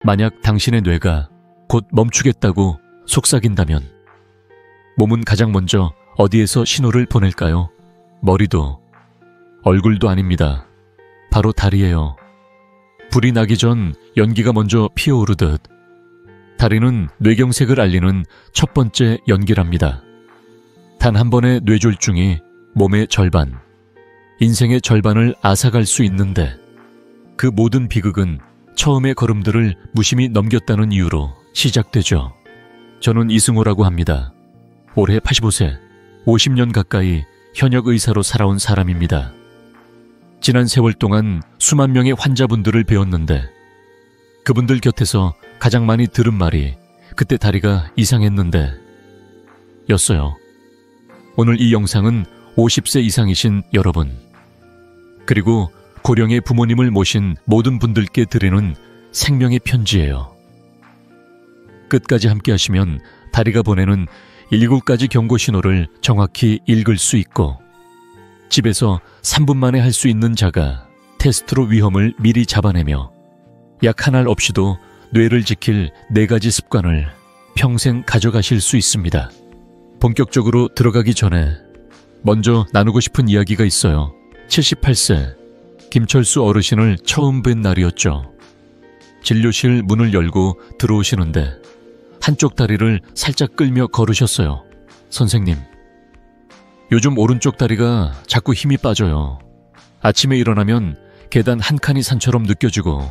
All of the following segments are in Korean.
만약 당신의 뇌가 곧 멈추겠다고 속삭인다면 몸은 가장 먼저 어디에서 신호를 보낼까요? 머리도, 얼굴도 아닙니다. 바로 다리예요. 불이 나기 전 연기가 먼저 피어오르듯 다리는 뇌경색을 알리는 첫 번째 연기랍니다. 단 한 번의 뇌졸중이 몸의 절반, 인생의 절반을 앗아갈 수 있는데 그 모든 비극은 처음의 걸음들을 무심히 넘겼다는 이유로 시작되죠. 저는 이승호라고 합니다. 올해 85세, 50년 가까이 현역 의사로 살아온 사람입니다. 지난 세월 동안 수만 명의 환자분들을 배웠는데 그분들 곁에서 가장 많이 들은 말이 그때 다리가 이상했는데 였어요. 오늘 이 영상은 50세 이상이신 여러분, 그리고 고령의 부모님을 모신 모든 분들께 드리는 생명의 편지예요. 끝까지 함께 하시면 다리가 보내는 7가지 경고 신호를 정확히 읽을 수 있고 집에서 3분 만에 할 수 있는 자가 테스트로 위험을 미리 잡아내며 약 한 알 없이도 뇌를 지킬 4가지 습관을 평생 가져가실 수 있습니다. 본격적으로 들어가기 전에 먼저 나누고 싶은 이야기가 있어요. 78세 김철수 어르신을 처음 뵌 날이었죠. 진료실 문을 열고 들어오시는데 한쪽 다리를 살짝 끌며 걸으셨어요. 선생님, 요즘 오른쪽 다리가 자꾸 힘이 빠져요. 아침에 일어나면 계단 한 칸이 산처럼 느껴지고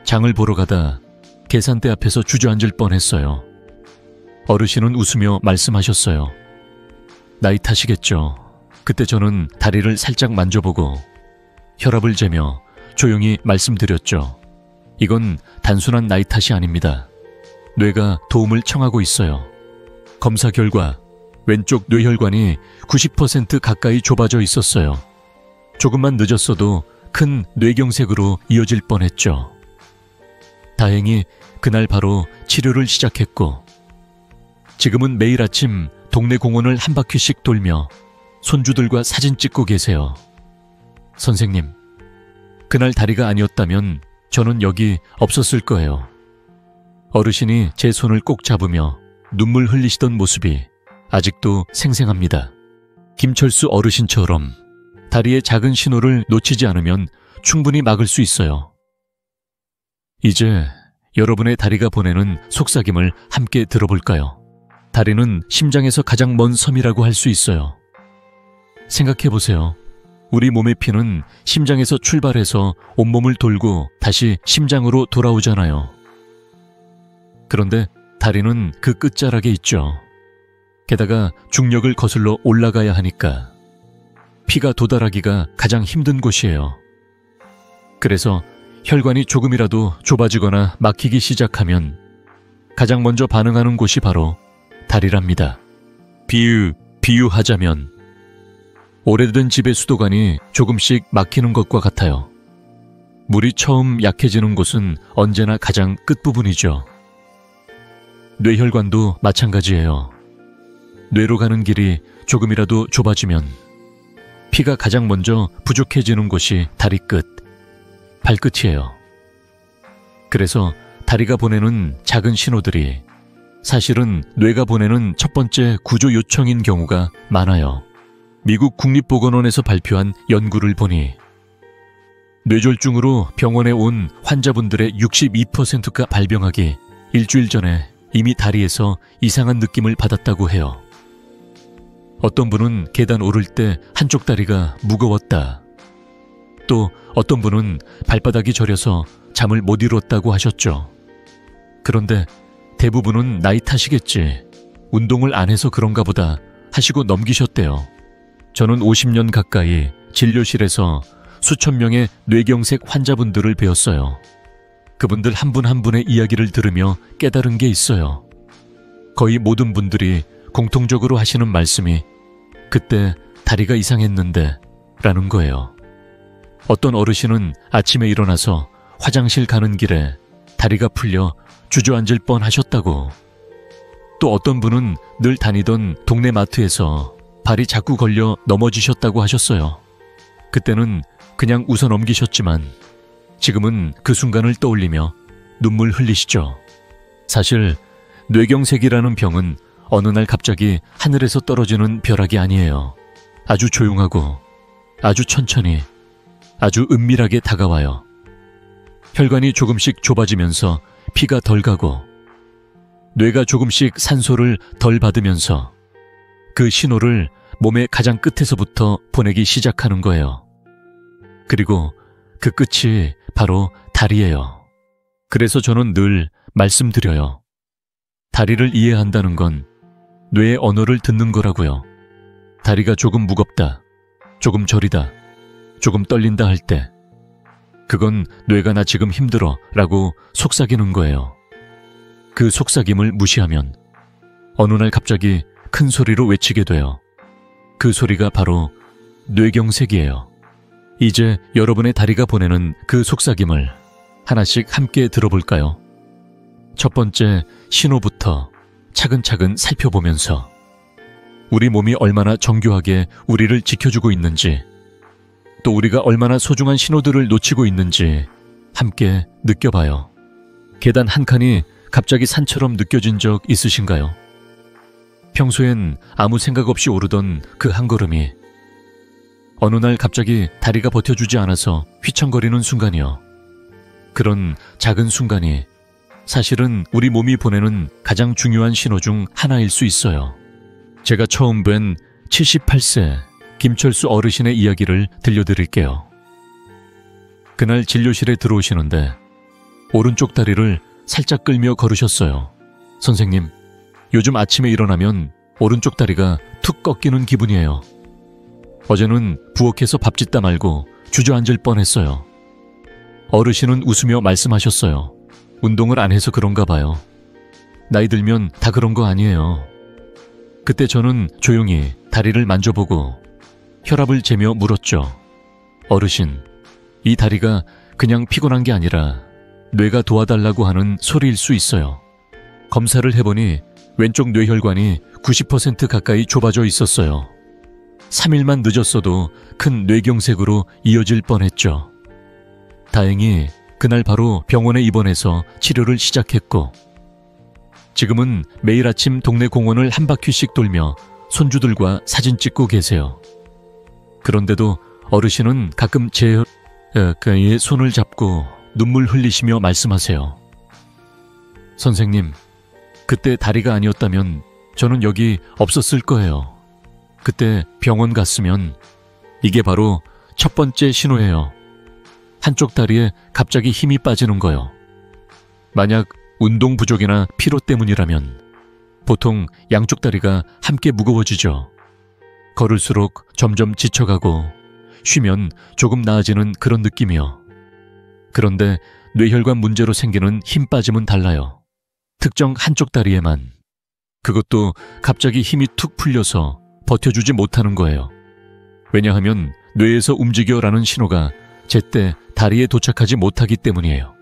장을 보러 가다 계산대 앞에서 주저앉을 뻔했어요. 어르신은 웃으며 말씀하셨어요. 나이 탓이겠죠. 그때 저는 다리를 살짝 만져보고 혈압을 재며 조용히 말씀드렸죠. 이건 단순한 나이 탓이 아닙니다. 뇌가 도움을 청하고 있어요. 검사 결과 왼쪽 뇌혈관이 90% 가까이 좁아져 있었어요. 조금만 늦었어도 큰 뇌경색으로 이어질 뻔했죠. 다행히 그날 바로 치료를 시작했고 지금은 매일 아침 동네 공원을 한 바퀴씩 돌며 손주들과 사진 찍고 계세요. 선생님, 그날 다리가 아니었다면 저는 여기 없었을 거예요. 어르신이 제 손을 꼭 잡으며 눈물 흘리시던 모습이 아직도 생생합니다. 김철수 어르신처럼 다리의 작은 신호를 놓치지 않으면 충분히 막을 수 있어요. 이제 여러분의 다리가 보내는 속삭임을 함께 들어볼까요? 다리는 심장에서 가장 먼 섬이라고 할 수 있어요. 생각해보세요. 우리 몸의 피는 심장에서 출발해서 온몸을 돌고 다시 심장으로 돌아오잖아요. 그런데 다리는 그 끝자락에 있죠. 게다가 중력을 거슬러 올라가야 하니까 피가 도달하기가 가장 힘든 곳이에요. 그래서 혈관이 조금이라도 좁아지거나 막히기 시작하면 가장 먼저 반응하는 곳이 바로 다리랍니다. 비유하자면 오래된 집의 수도관이 조금씩 막히는 것과 같아요. 물이 처음 약해지는 곳은 언제나 가장 끝부분이죠. 뇌혈관도 마찬가지예요. 뇌로 가는 길이 조금이라도 좁아지면 피가 가장 먼저 부족해지는 곳이 다리 끝, 발끝이에요. 그래서 다리가 보내는 작은 신호들이 사실은 뇌가 보내는 첫 번째 구조 요청인 경우가 많아요. 미국 국립보건원에서 발표한 연구를 보니 뇌졸중으로 병원에 온 환자분들의 62%가 발병하기 일주일 전에 이미 다리에서 이상한 느낌을 받았다고 해요. 어떤 분은 계단 오를 때 한쪽 다리가 무거웠다. 또 어떤 분은 발바닥이 저려서 잠을 못 이뤘다고 하셨죠. 그런데 대부분은 나이 탓이겠지, 운동을 안 해서 그런가 보다 하시고 넘기셨대요. 저는 50년 가까이 진료실에서 수천 명의 뇌경색 환자분들을 배웠어요. 그분들 한 분 한 분의 이야기를 들으며 깨달은 게 있어요. 거의 모든 분들이 공통적으로 하시는 말씀이 그때 다리가 이상했는데 라는 거예요. 어떤 어르신은 아침에 일어나서 화장실 가는 길에 다리가 풀려 주저앉을 뻔 하셨다고. 또 어떤 분은 늘 다니던 동네 마트에서 발이 자꾸 걸려 넘어지셨다고 하셨어요. 그때는 그냥 웃어 넘기셨지만 지금은 그 순간을 떠올리며 눈물 흘리시죠. 사실 뇌경색이라는 병은 어느 날 갑자기 하늘에서 떨어지는 벼락이 아니에요. 아주 조용하고 아주 천천히 아주 은밀하게 다가와요. 혈관이 조금씩 좁아지면서 피가 덜 가고 뇌가 조금씩 산소를 덜 받으면서 그 신호를 몸의 가장 끝에서부터 보내기 시작하는 거예요. 그리고 그 끝이 바로 다리예요. 그래서 저는 늘 말씀드려요. 다리를 이해한다는 건 뇌의 언어를 듣는 거라고요. 다리가 조금 무겁다, 조금 저리다, 조금 떨린다 할 때 그건 뇌가 나 지금 힘들어 라고 속삭이는 거예요. 그 속삭임을 무시하면 어느 날 갑자기 큰 소리로 외치게 돼요. 그 소리가 바로 뇌경색이에요. 이제 여러분의 다리가 보내는 그 속삭임을 하나씩 함께 들어볼까요? 첫 번째 신호부터 차근차근 살펴보면서 우리 몸이 얼마나 정교하게 우리를 지켜주고 있는지, 또 우리가 얼마나 소중한 신호들을 놓치고 있는지 함께 느껴봐요. 계단 한 칸이 갑자기 산처럼 느껴진 적 있으신가요? 평소엔 아무 생각 없이 오르던 그 한 걸음이 어느 날 갑자기 다리가 버텨주지 않아서 휘청거리는 순간이요. 그런 작은 순간이 사실은 우리 몸이 보내는 가장 중요한 신호 중 하나일 수 있어요. 제가 처음 뵌 78세 김철수 어르신의 이야기를 들려드릴게요. 그날 진료실에 들어오시는데 오른쪽 다리를 살짝 끌며 걸으셨어요. 선생님, 요즘 아침에 일어나면 오른쪽 다리가 툭 꺾이는 기분이에요. 어제는 부엌에서 밥 짓다 말고 주저앉을 뻔했어요. 어르신은 웃으며 말씀하셨어요. 운동을 안 해서 그런가 봐요. 나이 들면 다 그런 거 아니에요. 그때 저는 조용히 다리를 만져보고 혈압을 재며 물었죠. 어르신, 이 다리가 그냥 피곤한 게 아니라 뇌가 도와달라고 하는 소리일 수 있어요. 검사를 해보니 왼쪽 뇌혈관이 90% 가까이 좁아져 있었어요. 3일만 늦었어도 큰 뇌경색으로 이어질 뻔했죠. 다행히 그날 바로 병원에 입원해서 치료를 시작했고 지금은 매일 아침 동네 공원을 한 바퀴씩 돌며 손주들과 사진 찍고 계세요. 그런데도 어르신은 가끔 제 손을 잡고 눈물 흘리시며 말씀하세요. 선생님, 그때 다리가 아니었다면 저는 여기 없었을 거예요. 그때 병원 갔으면 이게 바로 첫 번째 신호예요. 한쪽 다리에 갑자기 힘이 빠지는 거요. 만약 운동 부족이나 피로 때문이라면 보통 양쪽 다리가 함께 무거워지죠. 걸을수록 점점 지쳐가고 쉬면 조금 나아지는 그런 느낌이요. 그런데 뇌혈관 문제로 생기는 힘 빠짐은 달라요. 특정 한쪽 다리에만. 그것도 갑자기 힘이 툭 풀려서 버텨주지 못하는 거예요. 왜냐하면 뇌에서 움직여라는 신호가 제때 다리에 도착하지 못하기 때문이에요.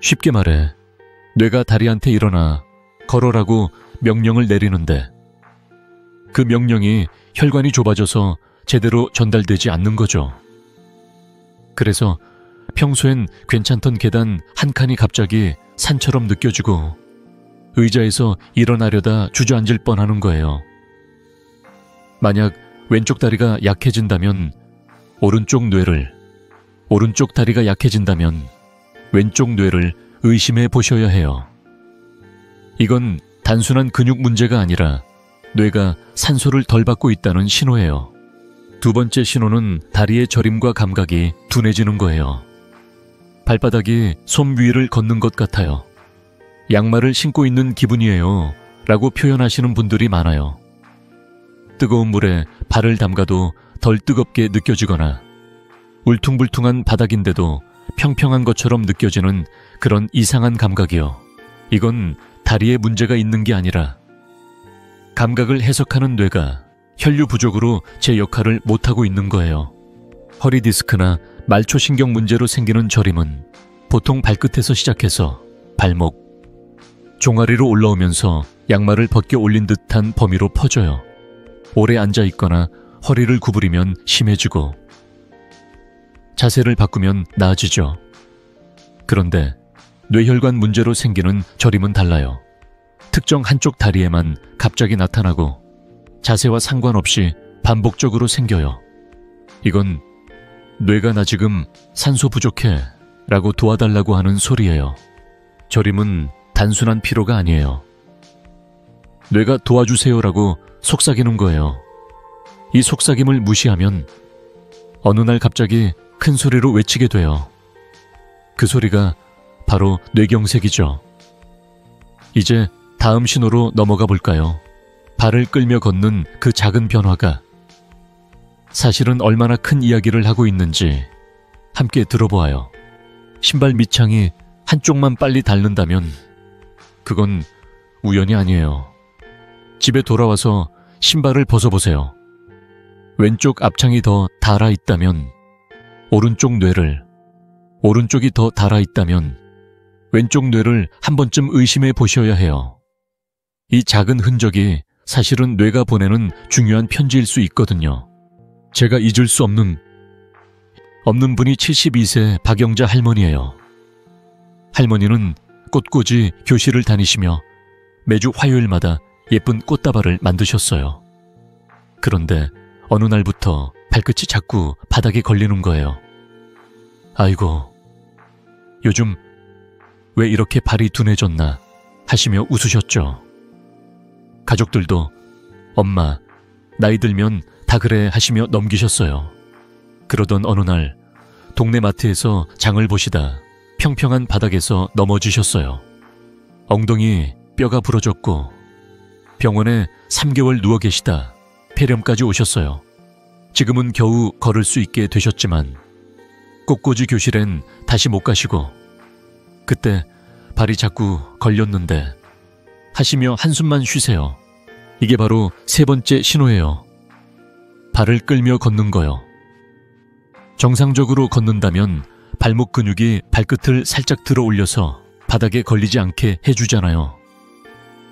쉽게 말해 뇌가 다리한테 일어나 걸어라고 명령을 내리는데 그 명령이 혈관이 좁아져서 제대로 전달되지 않는 거죠. 그래서 평소엔 괜찮던 계단 한 칸이 갑자기 산처럼 느껴지고 의자에서 일어나려다 주저앉을 뻔하는 거예요. 만약 왼쪽 다리가 약해진다면 오른쪽 다리가 약해진다면 왼쪽 뇌를 의심해 보셔야 해요. 이건 단순한 근육 문제가 아니라 뇌가 산소를 덜 받고 있다는 신호예요. 두 번째 신호는 다리의 저림과 감각이 둔해지는 거예요. 발바닥이 솜 위를 걷는 것 같아요. 양말을 신고 있는 기분이에요 라고 표현하시는 분들이 많아요. 뜨거운 물에 발을 담가도 덜 뜨겁게 느껴지거나 울퉁불퉁한 바닥인데도 평평한 것처럼 느껴지는 그런 이상한 감각이요. 이건 다리에 문제가 있는 게 아니라 감각을 해석하는 뇌가 혈류 부족으로 제 역할을 못하고 있는 거예요. 허리 디스크나 말초신경 문제로 생기는 저림은 보통 발끝에서 시작해서 발목, 종아리로 올라오면서 양말을 벗겨 올린 듯한 범위로 퍼져요. 오래 앉아있거나 허리를 구부리면 심해지고 자세를 바꾸면 나아지죠. 그런데 뇌혈관 문제로 생기는 저림은 달라요. 특정 한쪽 다리에만 갑자기 나타나고 자세와 상관없이 반복적으로 생겨요. 이건 뇌가 나 지금 산소 부족해 라고 도와달라고 하는 소리예요. 저림은 단순한 피로가 아니에요. 뇌가 도와주세요라고 속삭이는 거예요. 이 속삭임을 무시하면 어느 날 갑자기 큰 소리로 외치게 돼요. 그 소리가 바로 뇌경색이죠. 이제 다음 신호로 넘어가 볼까요? 발을 끌며 걷는 그 작은 변화가 사실은 얼마나 큰 이야기를 하고 있는지 함께 들어보아요. 신발 밑창이 한쪽만 빨리 닳는다면 그건 우연이 아니에요. 집에 돌아와서 신발을 벗어보세요. 왼쪽 앞창이 더 닳아 있다면 오른쪽이 더 닳아 있다면 왼쪽 뇌를 한 번쯤 의심해 보셔야 해요. 이 작은 흔적이 사실은 뇌가 보내는 중요한 편지일 수 있거든요. 제가 잊을 수 없는 분이 72세 박영자 할머니예요. 할머니는 꽃꽂이 교실을 다니시며 매주 화요일마다 예쁜 꽃다발을 만드셨어요. 그런데 어느 날부터 발끝이 자꾸 바닥에 걸리는 거예요. 아이고, 요즘 왜 이렇게 발이 둔해졌나 하시며 웃으셨죠. 가족들도 엄마, 나이 들면 다 그래 하시며 넘기셨어요. 그러던 어느 날 동네 마트에서 장을 보시다 평평한 바닥에서 넘어지셨어요. 엉덩이 뼈가 부러졌고 병원에 3개월 누워 계시다 폐렴까지 오셨어요. 지금은 겨우 걸을 수 있게 되셨지만 꽃꽂이 교실엔 다시 못 가시고 그때 발이 자꾸 걸렸는데 하시며 한숨만 쉬세요. 이게 바로 세 번째 신호예요. 발을 끌며 걷는 거요. 정상적으로 걷는다면 발목 근육이 발끝을 살짝 들어 올려서 바닥에 걸리지 않게 해주잖아요.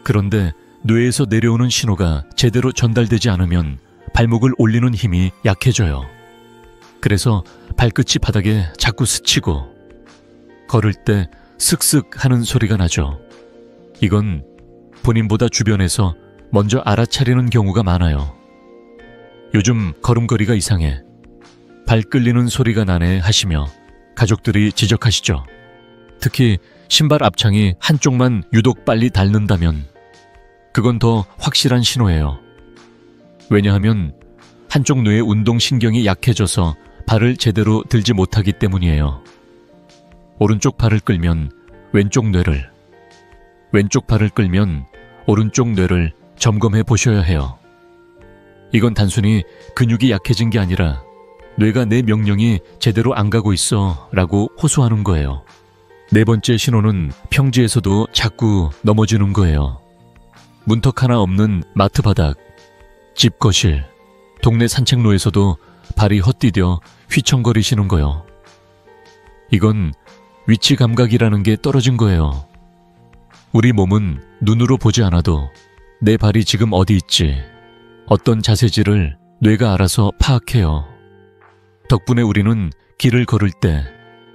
그런데 뇌에서 내려오는 신호가 제대로 전달되지 않으면 발목을 올리는 힘이 약해져요. 그래서 발끝이 바닥에 자꾸 스치고 걸을 때 슥슥 하는 소리가 나죠. 이건 본인보다 주변에서 먼저 알아차리는 경우가 많아요. 요즘 걸음걸이가 이상해. 발 끌리는 소리가 나네 하시며 가족들이 지적하시죠. 특히 신발 앞창이 한쪽만 유독 빨리 닳는다면 그건 더 확실한 신호예요. 왜냐하면 한쪽 뇌의 운동신경이 약해져서 발을 제대로 들지 못하기 때문이에요. 오른쪽 발을 끌면 왼쪽 뇌를, 왼쪽 발을 끌면 오른쪽 뇌를 점검해 보셔야 해요. 이건 단순히 근육이 약해진 게 아니라 뇌가 내 명령이 제대로 안 가고 있어 라고 호소하는 거예요. 네 번째 신호는 평지에서도 자꾸 넘어지는 거예요. 문턱 하나 없는 마트 바닥, 집 거실, 동네 산책로에서도 발이 헛디뎌 휘청거리시는 거요. 이건 위치 감각이라는 게 떨어진 거예요. 우리 몸은 눈으로 보지 않아도 내 발이 지금 어디 있지, 어떤 자세지를 뇌가 알아서 파악해요. 덕분에 우리는 길을 걸을 때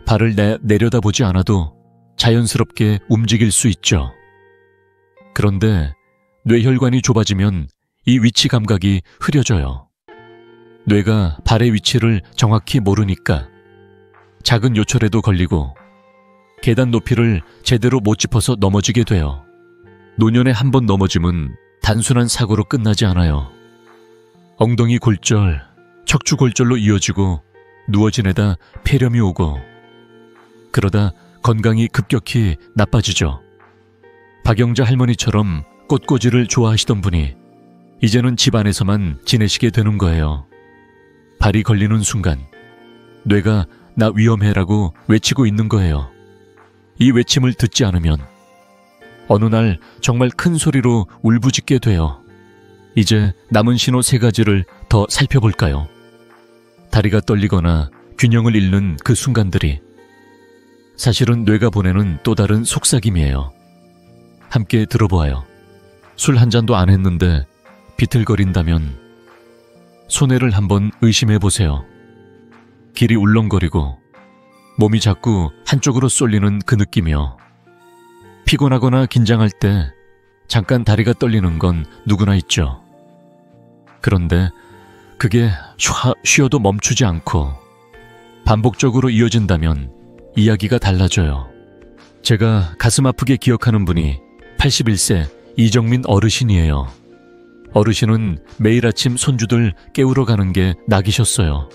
발을 내려다보지 않아도 자연스럽게 움직일 수 있죠. 그런데 뇌혈관이 좁아지면 이 위치 감각이 흐려져요. 뇌가 발의 위치를 정확히 모르니까 작은 요철에도 걸리고 계단 높이를 제대로 못 짚어서 넘어지게 돼요. 노년에 한 번 넘어짐은 단순한 사고로 끝나지 않아요. 엉덩이 골절, 척추 골절로 이어지고 누워 지내다 폐렴이 오고 그러다 건강이 급격히 나빠지죠. 박영자 할머니처럼 꽃꽂이를 좋아하시던 분이 이제는 집 안에서만 지내시게 되는 거예요. 발이 걸리는 순간 뇌가 나 위험해라고 외치고 있는 거예요. 이 외침을 듣지 않으면 어느 날 정말 큰 소리로 울부짖게 돼요. 이제 남은 신호 3가지를 더 살펴볼까요? 다리가 떨리거나 균형을 잃는 그 순간들이 사실은 뇌가 보내는 또 다른 속삭임이에요. 함께 들어보아요. 술 한 잔도 안 했는데 비틀거린다면 손해를 한번 의심해보세요. 길이 울렁거리고 몸이 자꾸 한쪽으로 쏠리는 그 느낌이요. 피곤하거나 긴장할 때 잠깐 다리가 떨리는 건 누구나 있죠. 그런데 그게 쉬어도 멈추지 않고 반복적으로 이어진다면 이야기가 달라져요. 제가 가슴 아프게 기억하는 분이 81세 이정민 어르신이에요. 어르신은 매일 아침 손주들 깨우러 가는 게 낙이셨어요.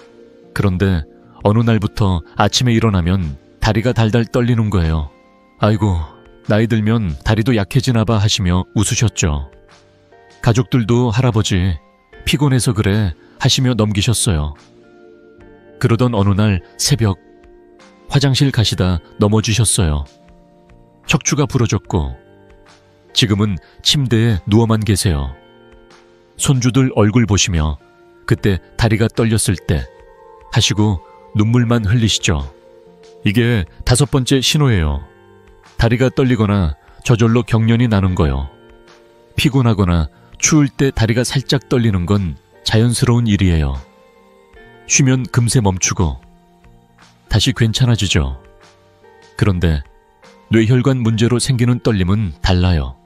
그런데 어느 날부터 아침에 일어나면 다리가 달달 떨리는 거예요. 아이고, 나이 들면 다리도 약해지나 봐 하시며 웃으셨죠. 가족들도 할아버지, 피곤해서 그래 하시며 넘기셨어요. 그러던 어느 날 새벽 화장실 가시다 넘어지셨어요. 척추가 부러졌고 지금은 침대에 누워만 계세요. 손주들 얼굴 보시며 그때 다리가 떨렸을 때 하시고 눈물만 흘리시죠. 이게 5번째 신호예요. 다리가 떨리거나 저절로 경련이 나는 거요. 피곤하거나 추울 때 다리가 살짝 떨리는 건 자연스러운 일이에요. 쉬면 금세 멈추고 다시 괜찮아지죠. 그런데 뇌혈관 문제로 생기는 떨림은 달라요.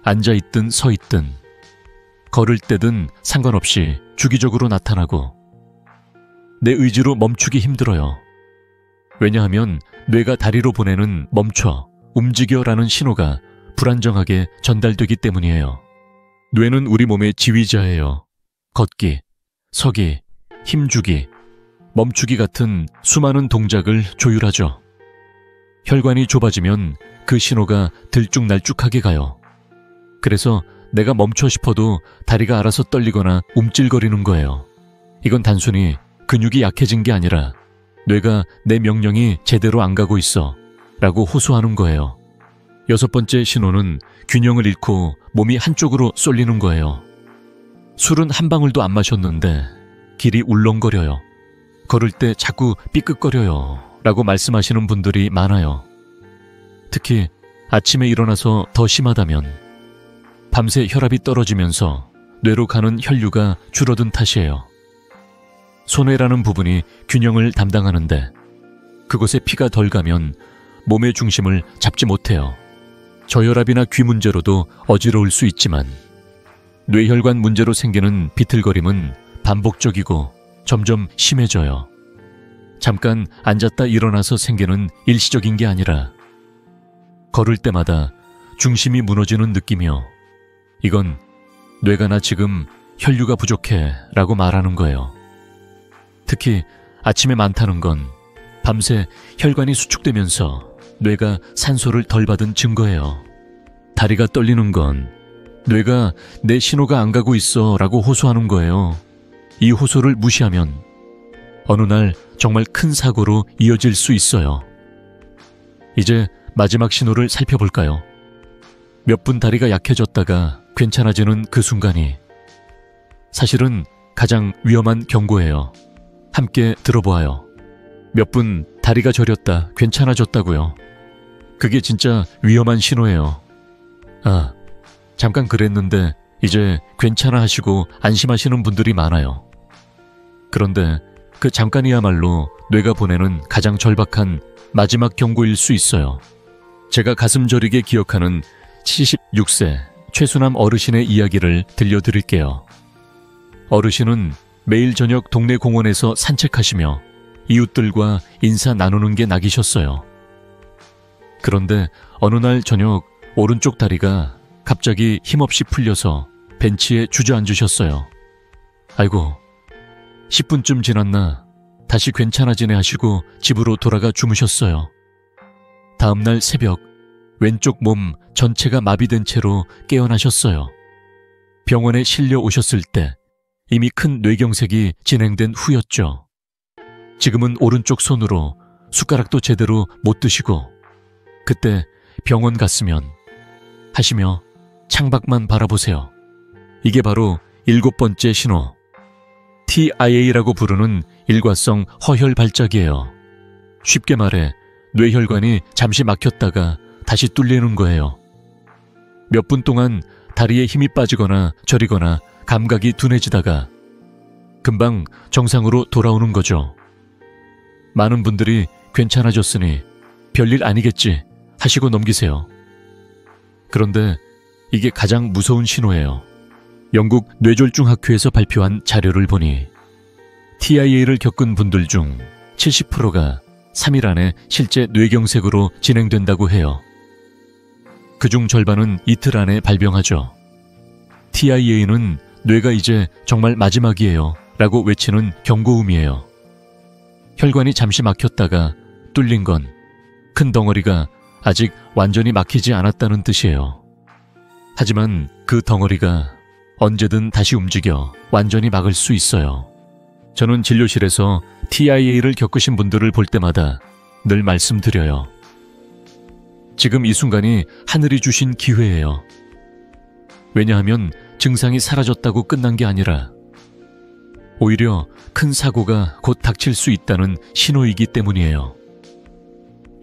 앉아있든 서있든 걸을 때든 상관없이 주기적으로 나타나고 내 의지로 멈추기 힘들어요. 왜냐하면 뇌가 다리로 보내는 멈춰, 움직여라는 신호가 불안정하게 전달되기 때문이에요. 뇌는 우리 몸의 지휘자예요. 걷기, 서기, 힘주기, 멈추기 같은 수많은 동작을 조율하죠. 혈관이 좁아지면 그 신호가 들쭉날쭉하게 가요. 그래서 내가 멈춰 싶어도 다리가 알아서 떨리거나 움찔거리는 거예요. 이건 단순히 근육이 약해진 게 아니라 뇌가 내 명령이 제대로 안 가고 있어 라고 호소하는 거예요. 6번째 신호는 균형을 잃고 몸이 한쪽으로 쏠리는 거예요. 술은 한 방울도 안 마셨는데 길이 울렁거려요. 걸을 때 자꾸 삐끗거려요 라고 말씀하시는 분들이 많아요. 특히 아침에 일어나서 더 심하다면 밤새 혈압이 떨어지면서 뇌로 가는 혈류가 줄어든 탓이에요. 소뇌라는 부분이 균형을 담당하는데 그곳에 피가 덜 가면 몸의 중심을 잡지 못해요. 저혈압이나 귀 문제로도 어지러울 수 있지만 뇌혈관 문제로 생기는 비틀거림은 반복적이고 점점 심해져요. 잠깐 앉았다 일어나서 생기는 일시적인 게 아니라 걸을 때마다 중심이 무너지는 느낌이요. 이건 뇌가 나 지금 혈류가 부족해 라고 말하는 거예요. 특히 아침에 많다는 건 밤새 혈관이 수축되면서 뇌가 산소를 덜 받은 증거예요. 다리가 떨리는 건 뇌가 내 신호가 안 가고 있어 라고 호소하는 거예요. 이 호소를 무시하면 어느 날 정말 큰 사고로 이어질 수 있어요. 이제 마지막 신호를 살펴볼까요? 몇 분 다리가 약해졌다가 괜찮아지는 그 순간이 사실은 가장 위험한 경고예요. 함께 들어보아요. 몇 분 다리가 저렸다 괜찮아졌다고요. 그게 진짜 위험한 신호예요. 아, 잠깐 그랬는데 이제 괜찮아 하시고 안심하시는 분들이 많아요. 그런데 그 잠깐이야말로 뇌가 보내는 가장 절박한 마지막 경고일 수 있어요. 제가 가슴 저리게 기억하는 76세 최수남 어르신의 이야기를 들려드릴게요. 어르신은 매일 저녁 동네 공원에서 산책하시며 이웃들과 인사 나누는 게 낙이셨어요. 그런데 어느 날 저녁 오른쪽 다리가 갑자기 힘없이 풀려서 벤치에 주저앉으셨어요. 아이고, 10분쯤 지났나 다시 괜찮아지네 하시고 집으로 돌아가 주무셨어요. 다음날 새벽 왼쪽 몸 전체가 마비된 채로 깨어나셨어요. 병원에 실려 오셨을 때 이미 큰 뇌경색이 진행된 후였죠. 지금은 오른쪽 손으로 숟가락도 제대로 못 드시고 그때 병원 갔으면 하시며 창밖만 바라보세요. 이게 바로 7번째 신호. TIA라고 부르는 일과성 허혈 발작이에요. 쉽게 말해 뇌혈관이 잠시 막혔다가 다시 뚫리는 거예요. 몇 분 동안 다리에 힘이 빠지거나 저리거나 감각이 둔해지다가 금방 정상으로 돌아오는 거죠. 많은 분들이 괜찮아졌으니 별일 아니겠지 하시고 넘기세요. 그런데 이게 가장 무서운 신호예요. 영국 뇌졸중 학회에서 발표한 자료를 보니 TIA를 겪은 분들 중 70%가 3일 안에 실제 뇌경색으로 진행된다고 해요. 그중 절반은 이틀 안에 발병하죠. TIA는 뇌가 이제 정말 마지막이에요 라고 외치는 경고음이에요. 혈관이 잠시 막혔다가 뚫린 건 큰 덩어리가 아직 완전히 막히지 않았다는 뜻이에요. 하지만 그 덩어리가 언제든 다시 움직여 완전히 막을 수 있어요. 저는 진료실에서 TIA를 겪으신 분들을 볼 때마다 늘 말씀드려요. 지금 이 순간이 하늘이 주신 기회예요. 왜냐하면 증상이 사라졌다고 끝난 게 아니라 오히려 큰 사고가 곧 닥칠 수 있다는 신호이기 때문이에요.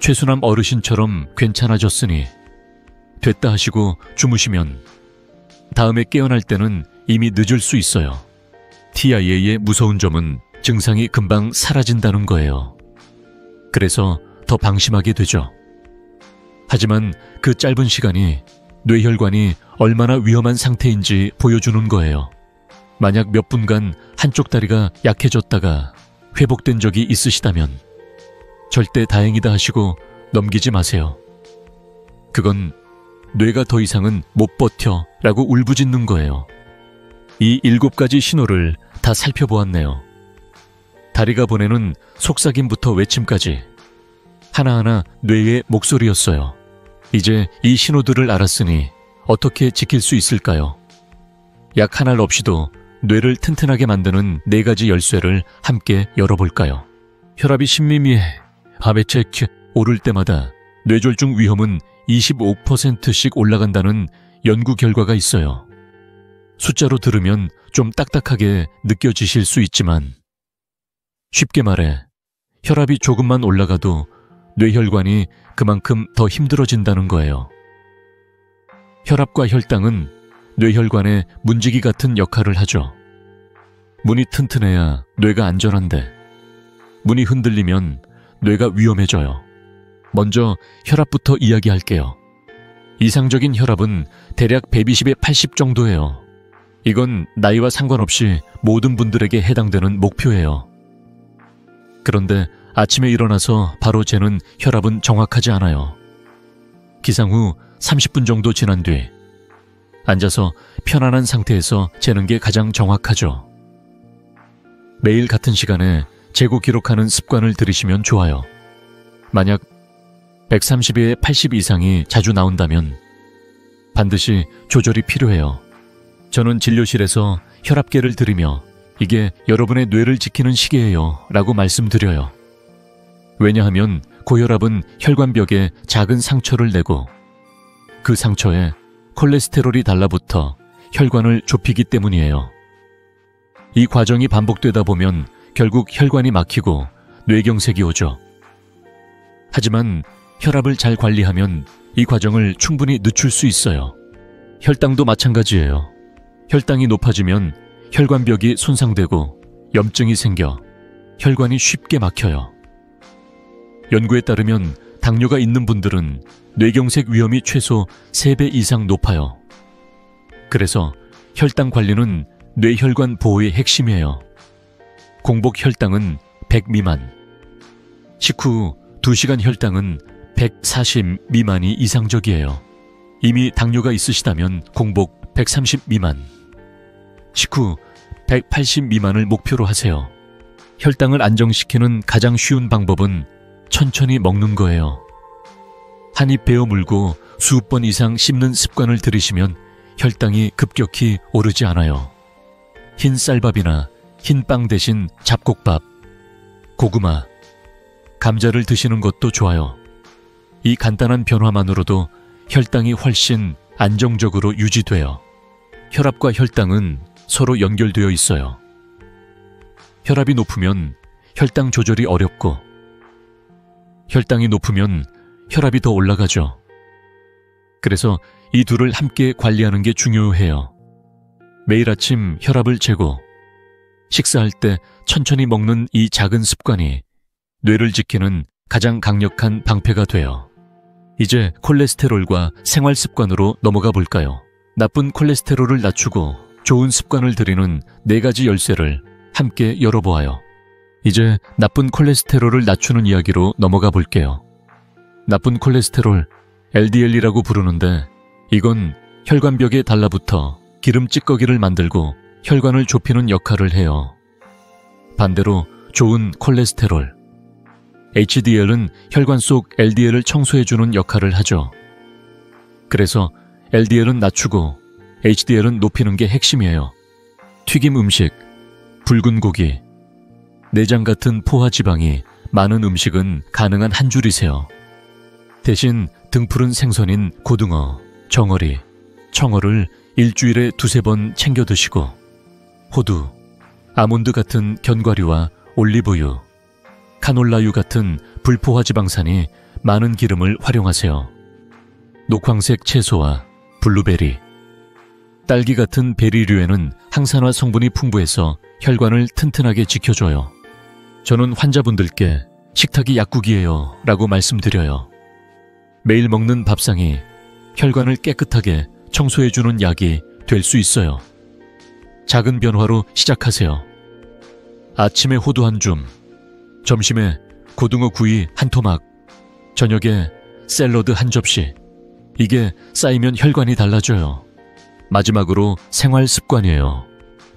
최수남 어르신처럼 괜찮아졌으니 됐다 하시고 주무시면 다음에 깨어날 때는 이미 늦을 수 있어요. TIA의 무서운 점은 증상이 금방 사라진다는 거예요. 그래서 더 방심하게 되죠. 하지만 그 짧은 시간이 뇌혈관이 얼마나 위험한 상태인지 보여주는 거예요. 만약 몇 분간 한쪽 다리가 약해졌다가 회복된 적이 있으시다면 절대 다행이다 하시고 넘기지 마세요. 그건 뇌가 더 이상은 못 버텨 라고 울부짖는 거예요. 이 7가지 신호를 다 살펴보았네요. 다리가 보내는 속삭임부터 외침까지 하나하나 뇌의 목소리였어요. 이제 이 신호들을 알았으니 어떻게 지킬 수 있을까요? 약 한 알 없이도 뇌를 튼튼하게 만드는 4가지 열쇠를 함께 열어볼까요? 혈압이 신미미해 밤에 체크 오를 때마다 뇌졸중 위험은 25%씩 올라간다는 연구 결과가 있어요. 숫자로 들으면 좀 딱딱하게 느껴지실 수 있지만 쉽게 말해 혈압이 조금만 올라가도 뇌혈관이 그만큼 더 힘들어진다는 거예요. 혈압과 혈당은 뇌혈관의 문지기 같은 역할을 하죠. 문이 튼튼해야 뇌가 안전한데 문이 흔들리면 뇌가 위험해져요. 먼저 혈압부터 이야기할게요. 이상적인 혈압은 대략 120에 80 정도예요. 이건 나이와 상관없이 모든 분들에게 해당되는 목표예요. 그런데 아침에 일어나서 바로 재는 혈압은 정확하지 않아요. 기상 후 30분 정도 지난 뒤 앉아서 편안한 상태에서 재는 게 가장 정확하죠. 매일 같은 시간에 재고 기록하는 습관을 들이시면 좋아요. 만약 130에 80 이상이 자주 나온다면 반드시 조절이 필요해요. 저는 진료실에서 혈압계를 들이며 이게 여러분의 뇌를 지키는 시계예요 라고 말씀드려요. 왜냐하면 고혈압은 혈관벽에 작은 상처를 내고 그 상처에 콜레스테롤이 달라붙어 혈관을 좁히기 때문이에요. 이 과정이 반복되다 보면 결국 혈관이 막히고 뇌경색이 오죠. 하지만 혈압을 잘 관리하면 이 과정을 충분히 늦출 수 있어요. 혈당도 마찬가지예요. 혈당이 높아지면 혈관벽이 손상되고 염증이 생겨 혈관이 쉽게 막혀요. 연구에 따르면 당뇨가 있는 분들은 뇌경색 위험이 최소 3배 이상 높아요. 그래서 혈당 관리는 뇌혈관 보호의 핵심이에요. 공복 혈당은 100 미만, 식후 2시간 혈당은 140 미만이 이상적이에요. 이미 당뇨가 있으시다면 공복 130 미만, 식후 180 미만을 목표로 하세요. 혈당을 안정시키는 가장 쉬운 방법은 천천히 먹는 거예요. 한 입 베어 물고 수십 번 이상 씹는 습관을 들이시면 혈당이 급격히 오르지 않아요. 흰 쌀밥이나 흰 빵 대신 잡곡밥, 고구마, 감자를 드시는 것도 좋아요. 이 간단한 변화만으로도 혈당이 훨씬 안정적으로 유지돼요. 혈압과 혈당은 서로 연결되어 있어요. 혈압이 높으면 혈당 조절이 어렵고 혈당이 높으면 혈압이 더 올라가죠. 그래서 이 둘을 함께 관리하는 게 중요해요. 매일 아침 혈압을 재고 식사할 때 천천히 먹는 이 작은 습관이 뇌를 지키는 가장 강력한 방패가 돼요. 이제 콜레스테롤과 생활 습관으로 넘어가 볼까요? 나쁜 콜레스테롤을 낮추고 좋은 습관을 들이는 4가지 열쇠를 함께 열어보아요. 이제 나쁜 콜레스테롤을 낮추는 이야기로 넘어가 볼게요. 나쁜 콜레스테롤, LDL이라고 부르는데 이건 혈관벽에 달라붙어 기름 찌꺼기를 만들고 혈관을 좁히는 역할을 해요. 반대로 좋은 콜레스테롤, HDL은 혈관 속 LDL을 청소해주는 역할을 하죠. 그래서 LDL은 낮추고 HDL은 높이는 게 핵심이에요. 튀김 음식, 붉은 고기, 내장 같은 포화 지방이 많은 음식은 가능한 한 줄이세요. 대신 등푸른 생선인 고등어, 정어리, 청어를 일주일에 2-3번 챙겨 드시고 호두, 아몬드 같은 견과류와 올리브유, 카놀라유 같은 불포화 지방산이 많은 기름을 활용하세요. 녹황색 채소와 블루베리, 딸기 같은 베리류에는 항산화 성분이 풍부해서 혈관을 튼튼하게 지켜줘요. 저는 환자분들께 식탁이 약국이에요 라고 말씀드려요. 매일 먹는 밥상이 혈관을 깨끗하게 청소해주는 약이 될 수 있어요. 작은 변화로 시작하세요. 아침에 호두 한 줌, 점심에 고등어 구이 한 토막, 저녁에 샐러드 한 접시. 이게 쌓이면 혈관이 달라져요. 마지막으로 생활 습관이에요.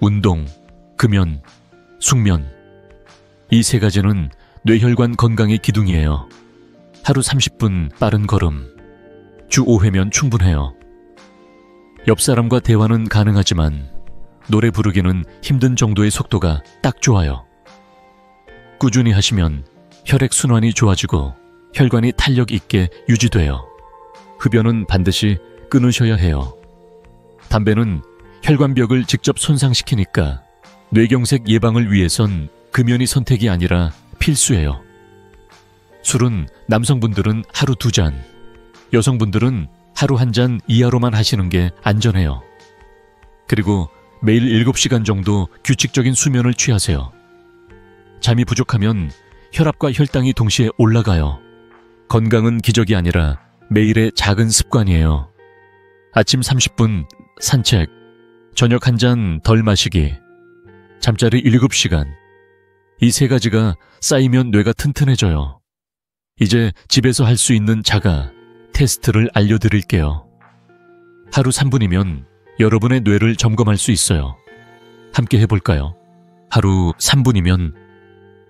운동, 금연, 숙면. 이 3가지는 뇌혈관 건강의 기둥이에요. 하루 30분 빠른 걸음, 주 5회면 충분해요. 옆 사람과 대화는 가능하지만 노래 부르기는 힘든 정도의 속도가 딱 좋아요. 꾸준히 하시면 혈액순환이 좋아지고 혈관이 탄력 있게 유지돼요. 흡연은 반드시 끊으셔야 해요. 담배는 혈관벽을 직접 손상시키니까 뇌경색 예방을 위해선 금연이 선택이 아니라 필수예요. 술은 남성분들은 하루 2잔, 여성분들은 하루 1잔 이하로만 하시는 게 안전해요. 그리고 매일 7시간 정도 규칙적인 수면을 취하세요. 잠이 부족하면 혈압과 혈당이 동시에 올라가요. 건강은 기적이 아니라 매일의 작은 습관이에요. 아침 30분 산책, 저녁 1잔 덜 마시기, 잠자리 7시간. 이 3가지가 쌓이면 뇌가 튼튼해져요. 이제 집에서 할 수 있는 자가 테스트를 알려드릴게요. 하루 3분이면 여러분의 뇌를 점검할 수 있어요. 함께 해볼까요? 하루 3분이면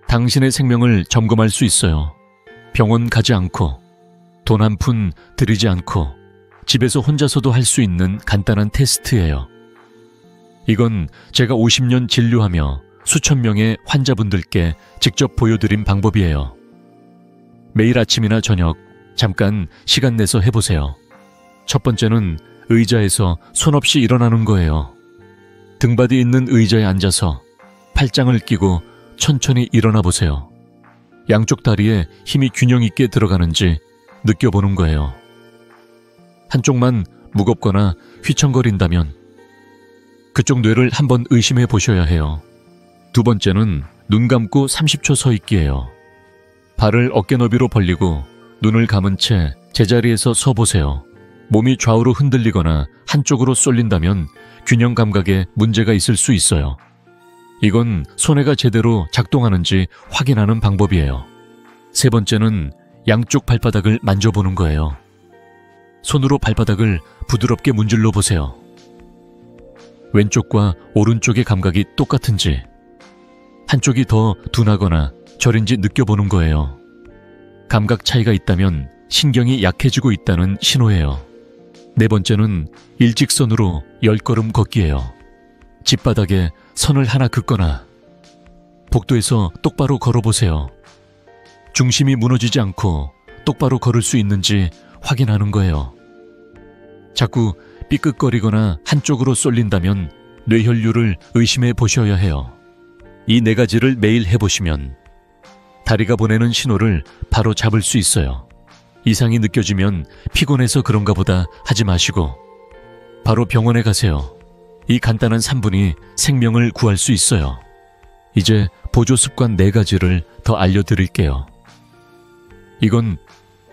당신의 생명을 점검할 수 있어요. 병원 가지 않고, 돈 한 푼 들이지 않고 집에서 혼자서도 할 수 있는 간단한 테스트예요. 이건 제가 50년 진료하며 수천 명의 환자분들께 직접 보여드린 방법이에요. 매일 아침이나 저녁 잠깐 시간 내서 해보세요. 첫 번째는 의자에서 손 없이 일어나는 거예요. 등받이 있는 의자에 앉아서 팔짱을 끼고 천천히 일어나 보세요. 양쪽 다리에 힘이 균형 있게 들어가는지 느껴보는 거예요. 한쪽만 무겁거나 휘청거린다면 그쪽 뇌를 한번 의심해 보셔야 해요. 두 번째는 눈 감고 30초 서 있기예요. 발을 어깨 너비로 벌리고 눈을 감은 채 제자리에서 서 보세요. 몸이 좌우로 흔들리거나 한쪽으로 쏠린다면 균형 감각에 문제가 있을 수 있어요. 이건 손해가 제대로 작동하는지 확인하는 방법이에요. 세 번째는 양쪽 발바닥을 만져보는 거예요. 손으로 발바닥을 부드럽게 문질러 보세요. 왼쪽과 오른쪽의 감각이 똑같은지, 한쪽이 더 둔하거나 저린지 느껴보는 거예요. 감각 차이가 있다면 신경이 약해지고 있다는 신호예요. 네 번째는 일직선으로 10걸음 걷기예요. 집바닥에 선을 하나 긋거나 복도에서 똑바로 걸어보세요. 중심이 무너지지 않고 똑바로 걸을 수 있는지 확인하는 거예요. 자꾸 삐끗거리거나 한쪽으로 쏠린다면 뇌혈류를 의심해 보셔야 해요. 이 4가지를 매일 해보시면 다리가 보내는 신호를 바로 잡을 수 있어요. 이상이 느껴지면 피곤해서 그런가 보다 하지 마시고 바로 병원에 가세요. 이 간단한 3분이 생명을 구할 수 있어요. 이제 보조 습관 4가지를 더 알려드릴게요. 이건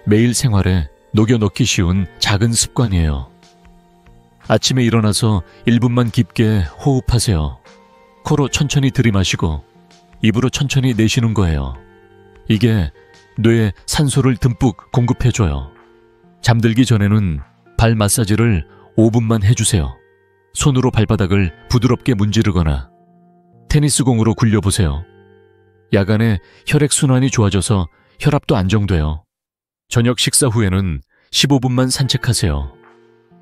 매일 생활에 녹여 넣기 쉬운 작은 습관이에요. 아침에 일어나서 1분만 깊게 호흡하세요. 코로 천천히 들이마시고 입으로 천천히 내쉬는 거예요. 이게 뇌에 산소를 듬뿍 공급해줘요. 잠들기 전에는 발 마사지를 5분만 해주세요. 손으로 발바닥을 부드럽게 문지르거나 테니스공으로 굴려보세요. 야간에 혈액순환이 좋아져서 혈압도 안정돼요. 저녁 식사 후에는 15분만 산책하세요.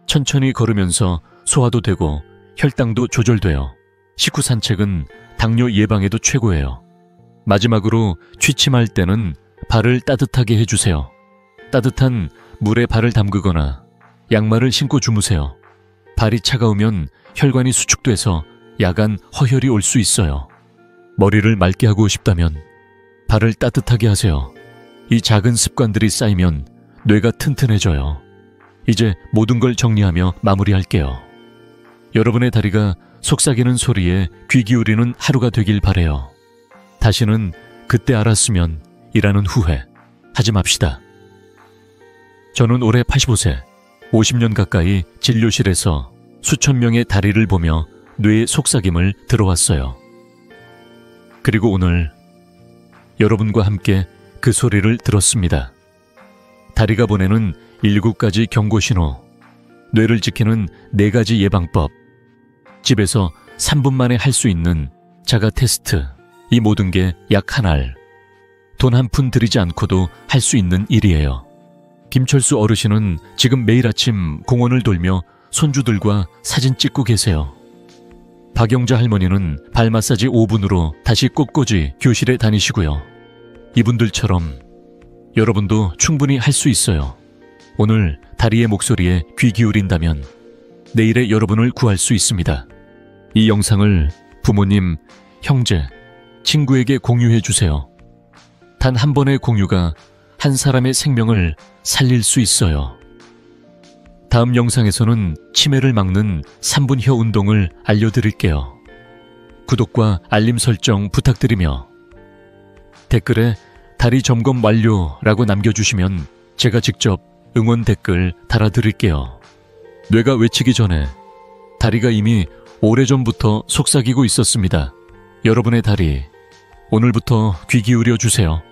천천히 걸으면서 소화도 되고 혈당도 조절돼요. 식후 산책은 당뇨 예방에도 최고예요. 마지막으로 취침할 때는 발을 따뜻하게 해주세요. 따뜻한 물에 발을 담그거나 양말을 신고 주무세요. 발이 차가우면 혈관이 수축돼서 야간 허혈이 올 수 있어요. 머리를 맑게 하고 싶다면 발을 따뜻하게 하세요. 이 작은 습관들이 쌓이면 뇌가 튼튼해져요. 이제 모든 걸 정리하며 마무리할게요. 여러분의 다리가 속삭이는 소리에 귀 기울이는 하루가 되길 바래요. 다시는 그때 알았으면 이라는 후회 하지 맙시다. 저는 올해 85세, 50년 가까이 진료실에서 수천 명의 다리를 보며 뇌의 속삭임을 들어왔어요. 그리고 오늘 여러분과 함께 그 소리를 들었습니다. 다리가 보내는 7가지 경고신호, 뇌를 지키는 4가지 예방법, 집에서 3분 만에 할 수 있는 자가 테스트, 이 모든 게 약 한 알, 돈 한 푼 들이지 않고도 할 수 있는 일이에요. 김철수 어르신은 지금 매일 아침 공원을 돌며 손주들과 사진 찍고 계세요. 박영자 할머니는 발 마사지 5분으로 다시 꼿꼿이 교실에 다니시고요. 이분들처럼 여러분도 충분히 할 수 있어요. 오늘 다리의 목소리에 귀 기울인다면 내일의 여러분을 구할 수 있습니다. 이 영상을 부모님, 형제, 친구에게 공유해 주세요. 단 한 번의 공유가 한 사람의 생명을 살릴 수 있어요. 다음 영상에서는 치매를 막는 3분 혀 운동을 알려드릴게요. 구독과 알림 설정 부탁드리며 댓글에 다리 점검 완료라고 남겨주시면 제가 직접 응원 댓글 달아드릴게요. 뇌가 외치기 전에 다리가 이미 오래전부터 속삭이고 있었습니다. 여러분의 다리, 오늘부터 귀 기울여 주세요.